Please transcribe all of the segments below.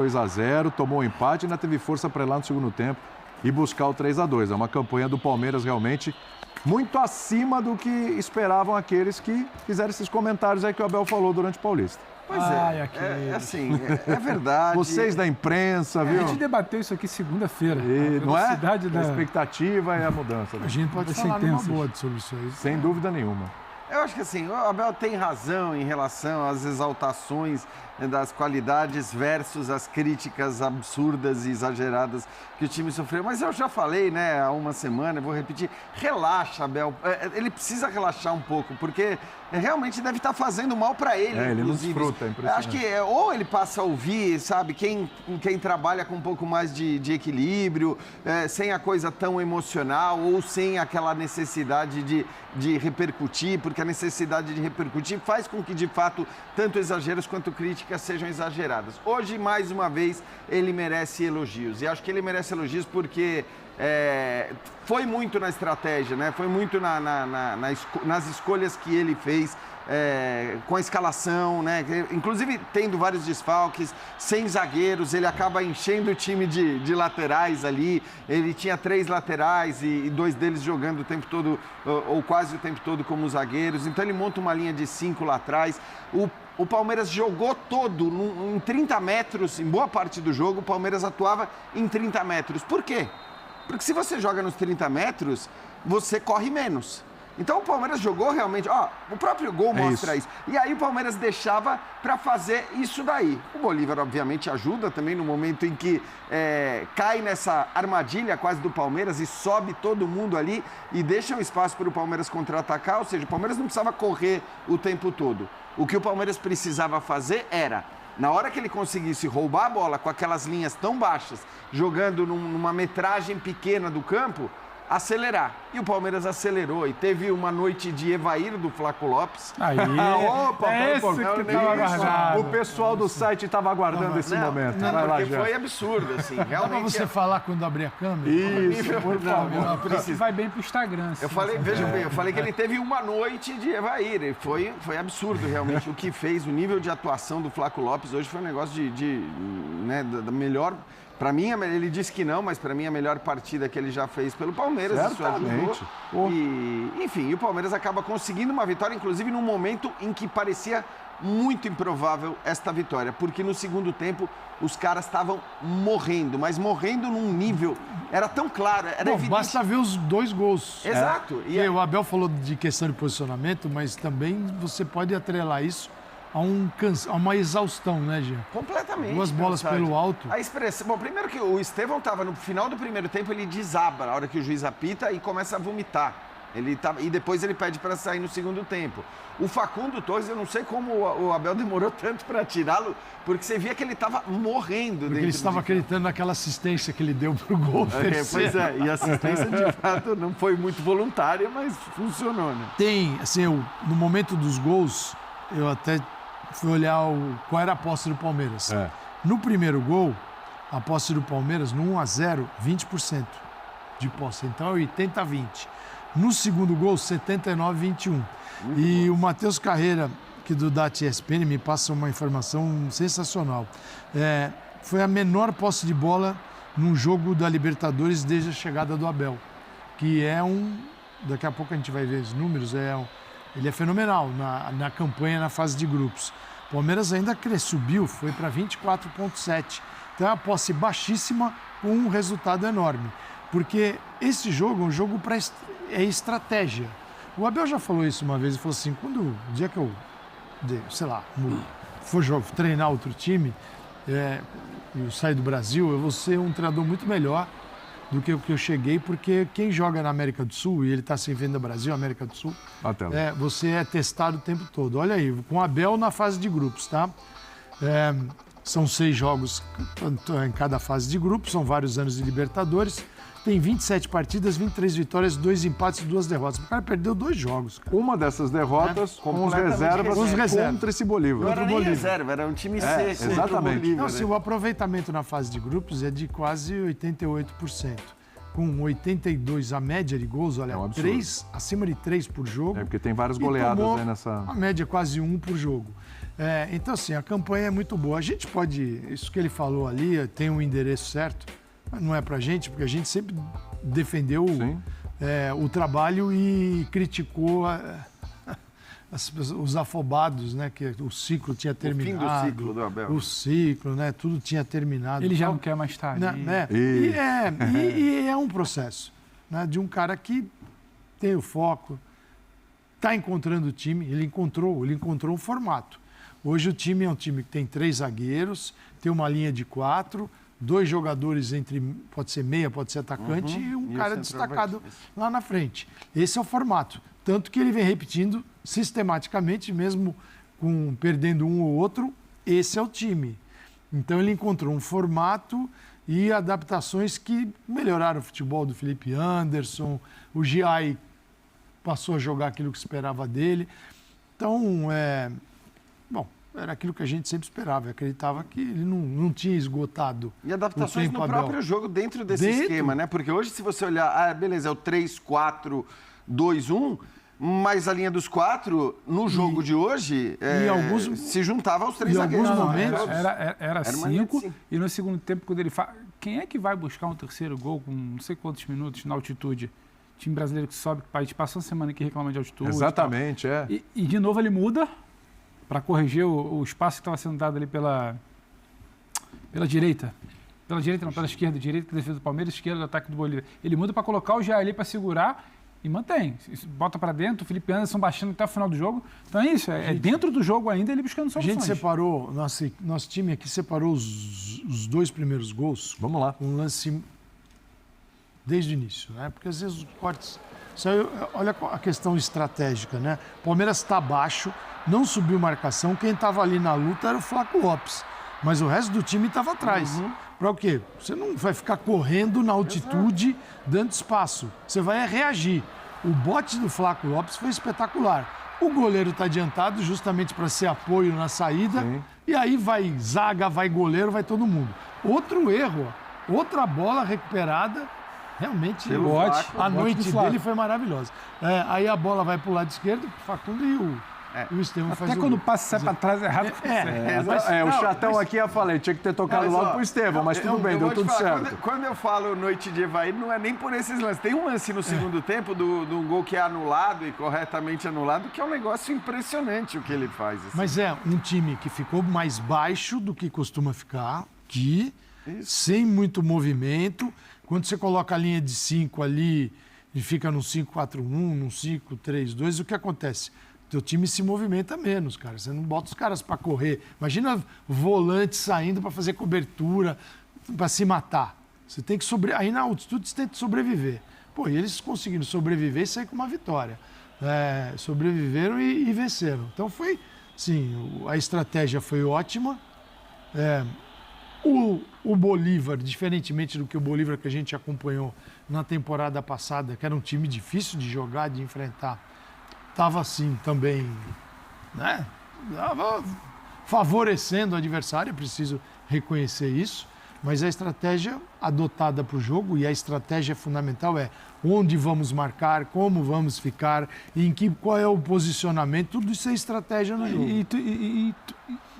2-0, tomou um empate e ainda teve força para ir lá no segundo tempo e buscar o 3-2. É uma campanha do Palmeiras realmente muito acima do que esperavam aqueles que fizeram esses comentários aí que o Abel falou durante o Paulista. Pois é assim, é verdade. Vocês da imprensa, viu? A gente debateu isso aqui segunda-feira. Não é? Da... A expectativa é a mudança. A gente pode falar numa boa sobre isso aí. Sem dúvida nenhuma. Eu acho que assim, o Abel tem razão em relação às exaltações das qualidades versus as críticas absurdas e exageradas que o time sofreu. Mas eu já falei, né, há uma semana, eu vou repetir, relaxa, Abel. Ele precisa relaxar um pouco, porque realmente deve estar fazendo mal para ele, ele inclusive. não desfruta, é impressionante. Acho que ou ele passa a ouvir, sabe, quem trabalha com um pouco mais de equilíbrio, sem a coisa tão emocional ou sem aquela necessidade de repercutir, porque a necessidade de repercutir faz com que, de fato, tanto exageros quanto críticas sejam exageradas. Hoje, mais uma vez, ele merece elogios. E acho que ele merece elogios porque foi muito na estratégia, né? Foi muito nas escolhas que ele fez, com a escalação, né? Inclusive tendo vários desfalques, sem zagueiros, ele acaba enchendo o time de laterais ali. Ele tinha 3 laterais e 2 deles jogando o tempo todo, ou quase o tempo todo, como zagueiros. Então ele monta uma linha de 5 lá atrás. O Palmeiras jogou todo em 30 metros, em boa parte do jogo, o Palmeiras atuava em 30 metros. Por quê? Porque se você joga nos 30 metros, você corre menos. Então o Palmeiras jogou realmente, o próprio gol mostra isso. E aí o Palmeiras deixava para fazer isso daí. O Bolívar, obviamente, ajuda também no momento em que cai nessa armadilha quase do Palmeiras e sobe todo mundo ali e deixa um espaço para o Palmeiras contra-atacar. Ou seja, o Palmeiras não precisava correr o tempo todo. O que o Palmeiras precisava fazer era, na hora que ele conseguisse roubar a bola com aquelas linhas tão baixas, jogando numa metragem pequena do campo, acelerar. E o Palmeiras acelerou e teve uma noite de Evair do Flaco Lopes. Aí, o pessoal do site estava aguardando esse momento. Porque foi absurdo, assim. Realmente. Dá pra você falar quando abrir a câmera? Isso, por favor. Não precisa. Vai bem pro Instagram. Eu falei, veja bem, eu falei que ele teve uma noite de Evair. Foi absurdo, realmente, o que fez. O nível de atuação do Flaco Lopes hoje foi um negócio da melhor... Para mim, ele disse que não, mas para mim a melhor partida que ele já fez pelo Palmeiras. Certamente. Isso ajudou. Enfim, o Palmeiras acaba conseguindo uma vitória, inclusive num momento em que parecia muito improvável esta vitória, porque no segundo tempo os caras estavam morrendo, mas morrendo num nível, era tão claro, era evidente. Basta ver os 2 gols. Exato. E o Abel falou de questão de posicionamento, mas também você pode atrelar isso a uma exaustão, né, Jean? Completamente. 2 bolas pelo alto. A expressão... Bom, primeiro que o Estevão estava no final do primeiro tempo, ele desaba na hora que o juiz apita e começa a vomitar. E depois ele pede para sair no segundo tempo. O Facundo Torres, eu não sei como o Abel demorou tanto para tirá-lo, porque você via que ele estava morrendo. Porque ele estava acreditando naquela assistência que ele deu pro gol terceiro. Pois é, e a assistência de fato não foi muito voluntária, mas funcionou, né? Tem, assim, no momento dos gols, eu até fui olhar qual era a posse do Palmeiras. No primeiro gol, a posse do Palmeiras, no 1-0, 20% de posse. Então é 80-20. No segundo gol, 79-21. E o Matheus Carreira, que do DAT ESPN, me passa uma informação sensacional. Foi a menor posse de bola num jogo da Libertadores desde a chegada do Abel. Que daqui a pouco a gente vai ver os números, ele é fenomenal na campanha, na fase de grupos. O Palmeiras ainda subiu, foi para 24,7. Então é uma posse baixíssima com um resultado enorme. Porque esse jogo é um jogo para estratégia. O Abel já falou isso uma vez, ele falou assim, o dia que eu, for treinar outro time, eu sair do Brasil, eu vou ser um treinador muito melhor do que o que eu cheguei, porque quem joga na América do Sul, e ele está sem venda Brasil, América do Sul, você é testado o tempo todo. Olha aí, com o Abel na fase de grupos, tá? São 6 jogos em cada fase de grupos, são vários anos de Libertadores. Tem 27 partidas, 23 vitórias, 2 empates e 2 derrotas. O cara perdeu 2 jogos, cara. Uma dessas derrotas com os reservas contra esse Bolívar. Não era nem reserva, era um time C. Exatamente. Não, o aproveitamento na fase de grupos é de quase 88%. com 82 a média de gols, olha, um absurdo. acima de 3 por jogo. Porque tem várias goleadas aí nessa... A média quase 1 por jogo. Então, assim, a campanha é muito boa. A gente pode, isso que ele falou ali, tem um endereço certo, mas não é pra gente, porque a gente sempre defendeu o trabalho e criticou os afobados, né? Que o ciclo tinha terminado. O fim do ciclo do Abel. O ciclo, né? Tudo tinha terminado. Ele já não quer mais estar ali. Né? E é um processo, né? De um cara que tem o foco, está encontrando o time, ele encontrou um formato. Hoje o time é um time que tem 3 zagueiros, tem uma linha de 4, 2 jogadores pode ser meia, pode ser atacante e um cara destacado lá na frente. Esse é o formato. Tanto que ele vem repetindo sistematicamente, mesmo perdendo um ou outro, esse é o time. Então ele encontrou um formato e adaptações que melhoraram o futebol do Felipe Anderson, o Giai passou a jogar aquilo que esperava dele. Então, era aquilo que a gente sempre esperava. Eu acreditava que ele não tinha esgotado. E adaptações no próprio jogo dentro desse esquema, né? Porque hoje, se você olhar, beleza, é o 3-4-2-1, mas a linha dos 4, no jogo de hoje, se juntava aos 3 zagueiros. Em alguns momentos... Era 5, e no segundo tempo, quando ele fala... Quem é que vai buscar um terceiro gol com não sei quantos minutos na altitude? Time brasileiro que sobe, a gente passou uma semana aqui reclamando de altitude. Exatamente, E de novo ele muda para corrigir o espaço que estava sendo dado ali pela direita. Pela direita não, pela esquerda. Direita que defesa do Palmeiras, esquerda do ataque do Bolívia. Ele muda para colocar o Jair ali para segurar e mantém. Bota para dentro, o Felipe Anderson baixando até o final do jogo. Então é isso, dentro do jogo ainda ele buscando soluções. A gente separou, nosso time aqui separou os 2 primeiros gols. Vamos lá. Um lance desde o início, né? Porque às vezes os cortes... Olha a questão estratégica, né? O Palmeiras está baixo, não subiu marcação, quem estava ali na luta era o Flaco Lopes, mas o resto do time estava atrás. Para o quê? Você não vai ficar correndo na altitude, dando espaço. Você vai reagir. O bote do Flaco Lopes foi espetacular. O goleiro está adiantado justamente para ser apoio na saída. E aí vai zaga, vai goleiro, vai todo mundo. Outro erro, outra bola recuperada. Realmente, a noite dele foi maravilhosa. Aí a bola vai para o lado esquerdo, o Facundo e o Estevão faz o gol. Até quando o passe sai para trás é rápido. O chatão aqui ia falar, tinha que ter tocado logo pro Estevão, mas tudo bem, deu tudo certo. Quando eu falo noite de Evair, não é nem por esses lances. Tem um lance no segundo tempo do gol que é anulado e corretamente anulado, que é um negócio impressionante o que ele faz. Assim. Mas é um time que ficou mais baixo do que costuma ficar, sem muito movimento. Quando você coloca a linha de 5 ali e fica no 5-4-1, no 5-3-2, o que acontece? O teu time se movimenta menos, cara. Você não bota os caras para correr. Imagina volante saindo para fazer cobertura, para se matar. Você tem que aí na altitude você tem que sobreviver. E eles conseguiram sobreviver e sair com uma vitória. Sobreviveram e venceram. Então foi, sim, a estratégia foi ótima. O Bolívar, diferentemente do que o Bolívar que a gente acompanhou na temporada passada, que era um time difícil de jogar, de enfrentar, estava assim também, né? Tava favorecendo o adversário, preciso reconhecer isso, mas a estratégia adotada para o jogo, e a estratégia fundamental é onde vamos marcar, como vamos ficar, qual é o posicionamento, tudo isso é estratégia no jogo.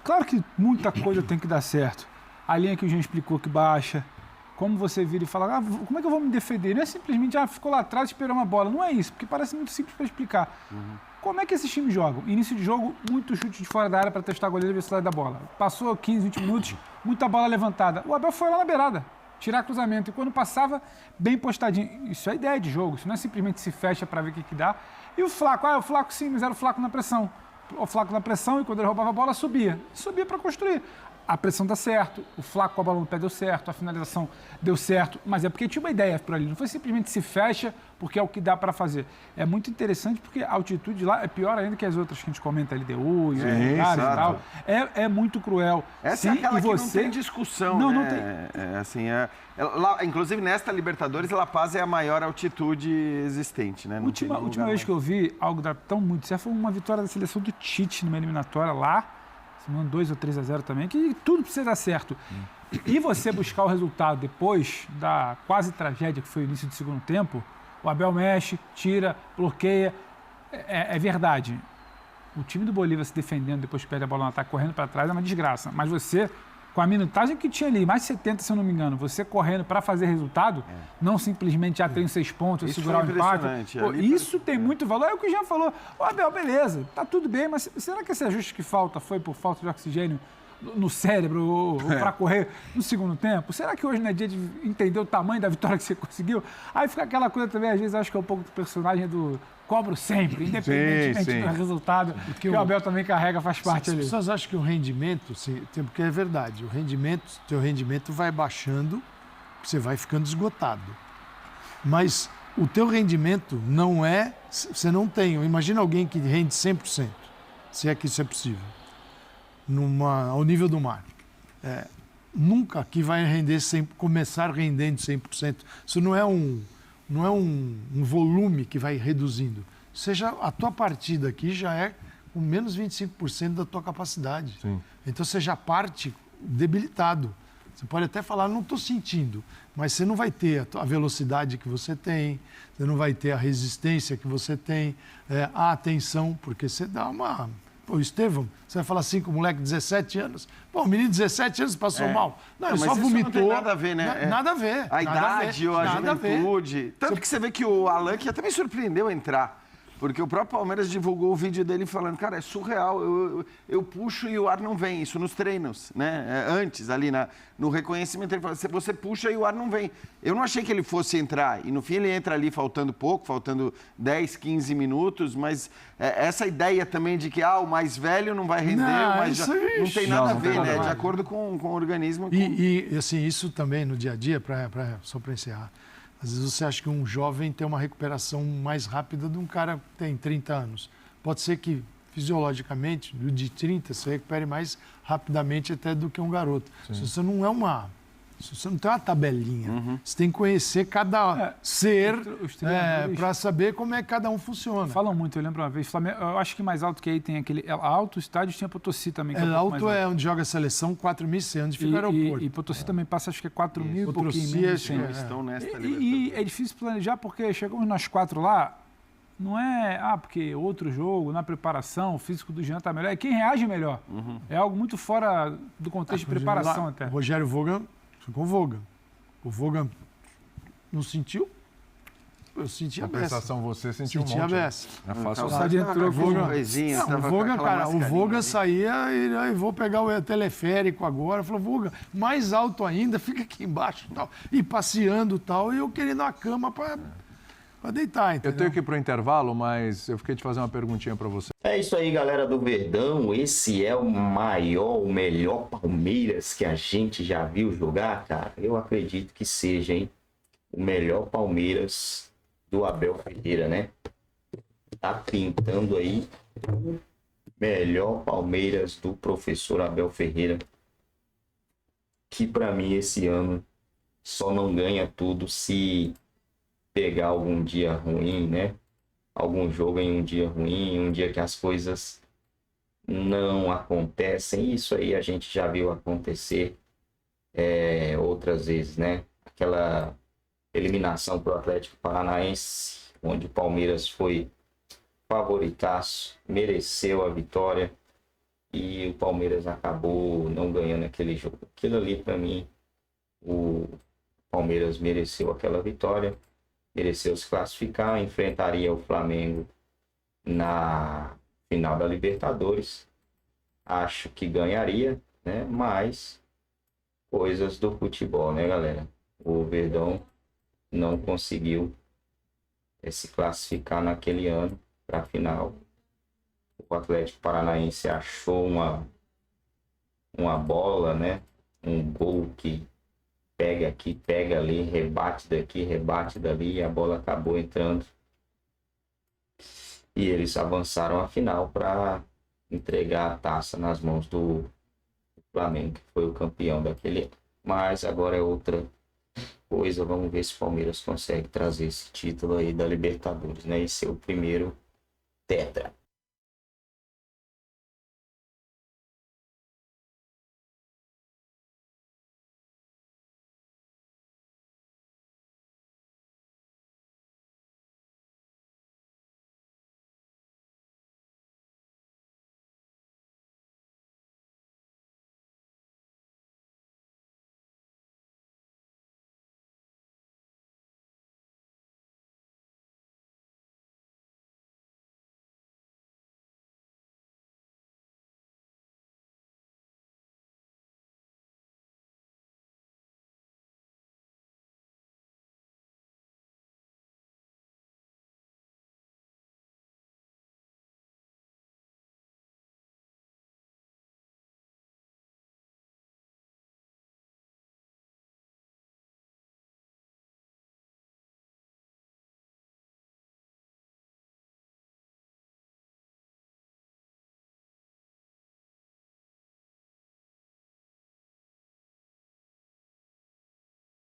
Claro que muita coisa tem que dar certo. A linha que o Jean explicou que baixa, como você vira e fala, como é que eu vou me defender? Não é simplesmente, ficou lá atrás e esperou uma bola. Não é isso, porque parece muito simples para explicar. Como é que esses times jogam? Início de jogo, muito chute de fora da área para testar a goleira e velocidade da bola. Passou 15, 20 minutos, muita bola levantada. O Abel foi lá na beirada, tirar cruzamento. E quando passava, bem postadinho. Isso é ideia de jogo, isso não é simplesmente se fecha para ver o que dá. E o Flaco? O Flaco sim, mas era o Flaco na pressão. O Flaco na pressão e quando ele roubava a bola, subia. Subia para construir. A pressão dá certo, o Flaco com a bola no pé deu certo, a finalização deu certo, mas é porque tinha uma ideia por ali, não foi simplesmente se fecha porque é o que dá para fazer. É muito interessante porque a altitude lá é pior ainda que as outras que a gente comenta, LDU e lugares e tal. É muito cruel. Essa é aquela que não tem discussão, não tem. Lá, inclusive, nesta Libertadores, La Paz é a maior altitude existente, né? A última vez que eu vi algo dar tão muito certo foi uma vitória da seleção do Tite numa eliminatória lá, 2 ou 3-0 também, que tudo precisa dar certo. E você buscar o resultado depois da quase tragédia que foi o início do segundo tempo, o Abel mexe, tira, bloqueia. É verdade. O time do Bolívar se defendendo depois que perde a bola no ataque, correndo para trás, é uma desgraça. Mas você, com a minutagem que tinha ali, mais de 70, se eu não me engano, você correndo para fazer resultado, não simplesmente já tem 6 pontos, Isso segurar o foi empate. impressionante. Pô, Ali isso tem muito valor. É o que o Jean falou. Ô, Abel, beleza, tá tudo bem, mas será que esse ajuste que falta foi por falta de oxigênio no cérebro para correr no segundo tempo? Será que hoje não é dia de entender o tamanho da vitória que você conseguiu? Aí fica aquela coisa também, às vezes, acho que é um pouco do personagem do cobro sempre, independentemente do resultado, que o Abel também carrega, faz parte ali. As pessoas acham que o rendimento, porque é verdade, teu rendimento vai baixando, você vai ficando esgotado. Mas o teu rendimento não é, você não tem, imagina alguém que rende 100%, se é que isso é possível, ao nível do mar. Nunca que vai render começar rendendo 100%. Isso não é um volume que vai reduzindo. Seja a tua partida aqui já é com menos 25% da tua capacidade. Sim. Então você já parte debilitado. Você pode até falar, não estou sentindo, mas você não vai ter a velocidade que você tem, você não vai ter a resistência que você tem, a atenção, porque você dá uma... Pô, Estevão, você vai falar assim com o moleque de 17 anos. Pô, o menino de 17 anos passou mal. Não, ele só vomitou. Não tem nada a ver, né? Nada a ver. A idade ou a juventude. Tanto que você vê que o Alan, que até me surpreendeu entrar. Porque o próprio Palmeiras divulgou o vídeo dele falando, cara, é surreal, eu puxo e o ar não vem, isso nos treinos, né? Antes, ali no reconhecimento, ele falou, você puxa e o ar não vem. Eu não achei que ele fosse entrar, e no fim ele entra ali faltando pouco, faltando 10, 15 minutos, mas essa ideia também de que o mais velho não vai render, não tem nada a ver, né? De acordo com o organismo. E assim, isso também no dia a dia, só para encerrar, às vezes você acha que um jovem tem uma recuperação mais rápida de um cara que tem 30 anos. Pode ser que, fisiologicamente, de 30, você recupere mais rapidamente até do que um garoto. Se você não tem uma tabelinha, você tem que conhecer cada ser para saber como é que cada um funciona. Falam muito, eu lembro uma vez, eu acho que mais alto que aí tem aquele alto estádio, tinha Potosí também. Que alto é onde joga a seleção, 4.100, onde fica o aeroporto. E Potosí também passa, acho que é 4.000 e pouquinho. E é difícil planejar, porque chegamos nós 4 lá, não é, porque outro jogo, na preparação, o físico do Jean está melhor, é quem reage melhor. É algo muito fora do contexto de preparação até. O Rogério Vogan ficou Vogan. O Vogan não sentiu? Eu senti a beça. Compensação, você sentiu um monte. Senti a beça. É fácil. O Vogan saía e vou pegar o teleférico agora. Falou, Vogan, mais alto ainda, fica aqui embaixo tal. E passeando tal, e eu querendo a cama para deitar, entendeu? Eu tenho que ir para o intervalo, mas eu fiquei de fazer uma perguntinha para você. É isso aí, galera do Verdão. Esse é o melhor Palmeiras que a gente já viu jogar, cara. Eu acredito que seja, hein? O melhor Palmeiras do Abel Ferreira, né? Tá pintando aí o melhor Palmeiras do professor Abel Ferreira, que para mim esse ano só não ganha tudo se pegar algum dia ruim, né? Algum jogo em um dia ruim, um dia que as coisas não acontecem. Isso aí a gente já viu acontecer outras vezes, né? Aquela eliminação para o Atlético Paranaense, onde o Palmeiras foi favoritaço, mereceu a vitória e o Palmeiras acabou não ganhando aquele jogo. Aquilo ali, para mim, o Palmeiras mereceu aquela vitória, mereceu se classificar, enfrentaria o Flamengo na final da Libertadores. Acho que ganharia, né? Mas coisas do futebol, né, galera? O Verdão não conseguiu se classificar naquele ano para a final. O Atlético Paranaense achou uma bola, né? Um gol que pega aqui, pega ali, rebate daqui, rebate dali, e a bola acabou entrando. E eles avançaram à final para entregar a taça nas mãos do Flamengo, que foi o campeão daquele ano. Mas agora é outra coisa, vamos ver se o Palmeiras consegue trazer esse título aí da Libertadores, né? E ser o primeiro tetra.